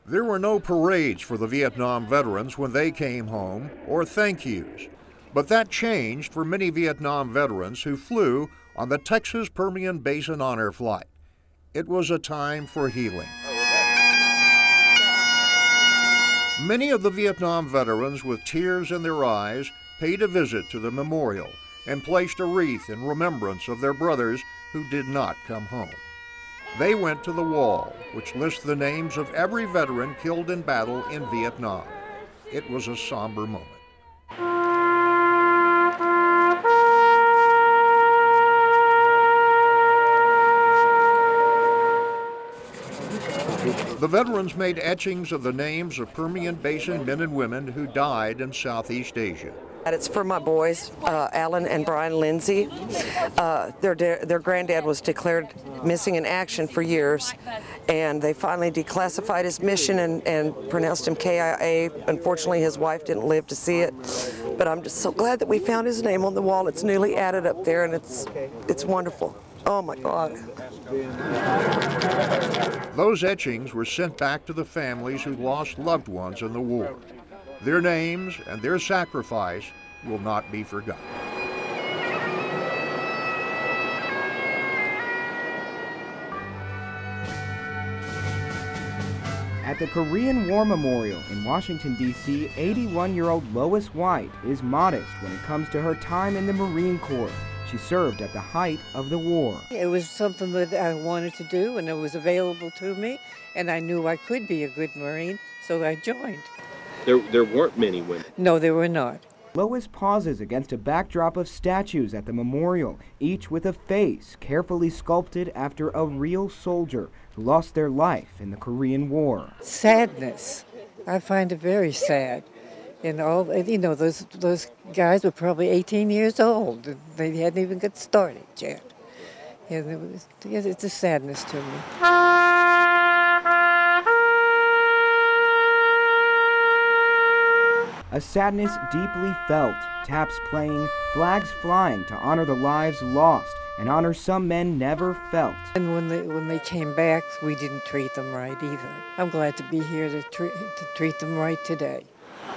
There were no parades for the Vietnam veterans when they came home, or thank yous. But that changed for many Vietnam veterans who flew on the Texas Permian Basin Honor Flight. It was a time for healing. Many of the Vietnam veterans, with tears in their eyes, paid a visit to the memorial and placed a wreath in remembrance of their brothers who did not come home. They went to the wall, which lists the names of every veteran killed in battle in Vietnam. It was a somber moment. The veterans made etchings of the names of Permian Basin men and women who died in Southeast Asia. It's for my boys, Alan and Brian Lindsay. Their granddad was declared missing in action for years, and they finally declassified his mission and pronounced him KIA. Unfortunately, his wife didn't live to see it, but I'm just so glad that we found his name on the wall. It's newly added up there, and it's wonderful. Oh my God. Those etchings were sent back to the families who lost loved ones in the war. Their names and their sacrifice will not be forgotten. At the Korean War Memorial in Washington, D.C., 81-year-old Lois White is modest when it comes to her time in the Marine Corps. She served at the height of the war. It was something that I wanted to do, and it was available to me, and I knew I could be a good Marine, so I joined. There weren't many women. No, there were not. Lois pauses against a backdrop of statues at the memorial, each with a face carefully sculpted after a real soldier who lost their life in the Korean War. Sadness. I find it very sad. And all, you know, those guys were probably 18 years old. They hadn't even got started yet. And it's a sadness to me. A sadness deeply felt, taps playing, flags flying to honor the lives lost and honor some men never felt. And when they came back, we didn't treat them right either. I'm glad to be here to treat them right today.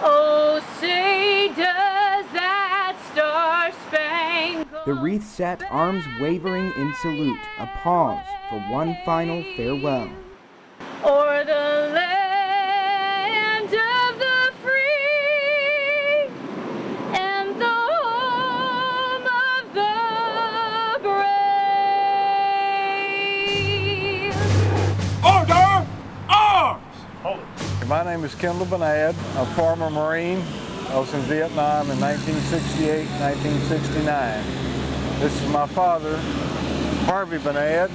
Oh, say does that star-spangled... The wreath set, arms wavering in salute, a pause for one final farewell. O'er the land of the free and the home of the brave. Order! Arms! Hold it. My name is Kendall Benad. I'm a former Marine. I was in Vietnam in 1968, 1969. This is my father, Harvey Benad.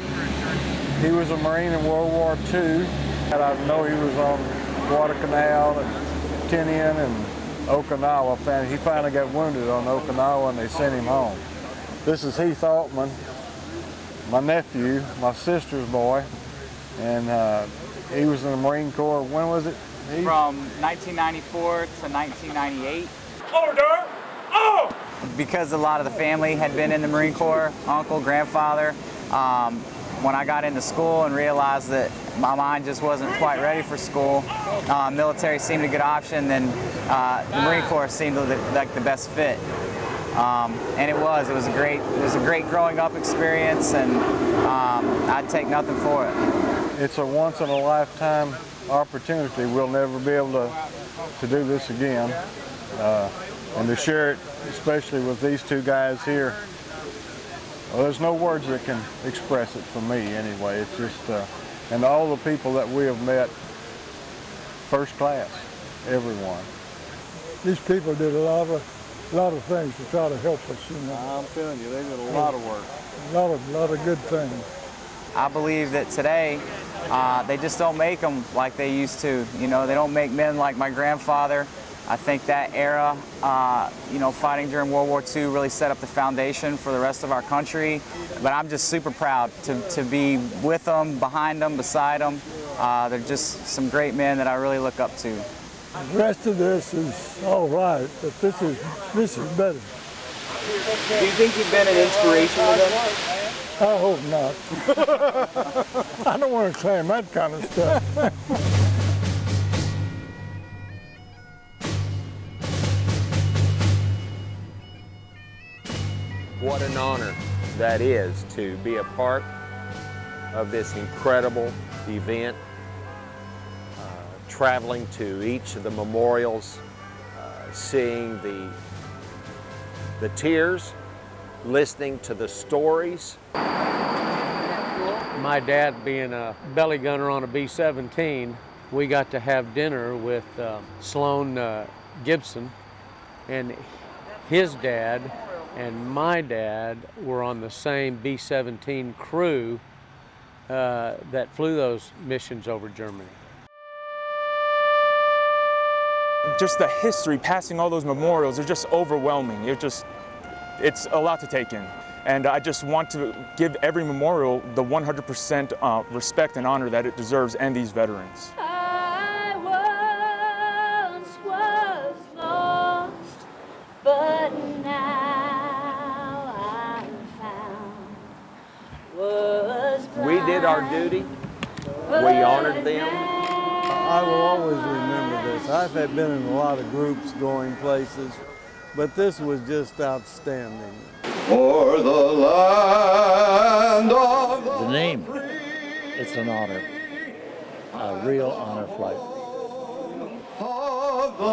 He was a Marine in World War II. And I know he was on Guadalcanal and Tinian and Okinawa. He finally got wounded on Okinawa and they sent him home. This is Heath Altman, my nephew, my sister's boy, and he was in the Marine Corps. When was it? From 1994 to 1998. Order! Oh! Because a lot of the family had been in the Marine Corps, uncle, grandfather, when I got into school and realized that my mind just wasn't quite ready for school, military seemed a good option, then the Marine Corps seemed like the best fit. And it was a great growing up experience, and I'd take nothing for it. It's a once in a lifetime opportunity. We'll never be able to do this again. And to share it, especially with these two guys here, well, there's no words that can express it for me anyway. It's just, and all the people that we have met, first class, everyone. These people did a lot of things to try to help us, you know. I'm telling you, they did a lot of work. A lot of good things. I believe that today, they just don't make them like they used to. You know, they don't make men like my grandfather. I think that era, you know, fighting during World War II really set up the foundation for the rest of our country. But I'm just super proud to be with them, behind them, beside them. They're just some great men that I really look up to. The rest of this is all right, but this is better. Do you think you've been an inspiration to them? I hope not. I don't want to claim that kind of stuff. that is to be a part of this incredible event, traveling to each of the memorials, seeing the tears, listening to the stories. My dad being a belly gunner on a B-17, we got to have dinner with Sloan Gibson, and his dad and my dad were on the same B-17 crew that flew those missions over Germany. Just the history, passing all those memorials, are just overwhelming. It's a lot to take in. And I just want to give every memorial the 100% respect and honor that it deserves, and these veterans. I once was lost, but now I'm found. We did our duty. We honored them. I will always remember this. I've been in a lot of groups going places, but this was just outstanding. For the land of the name, it's an honor, a real honor flight. Of the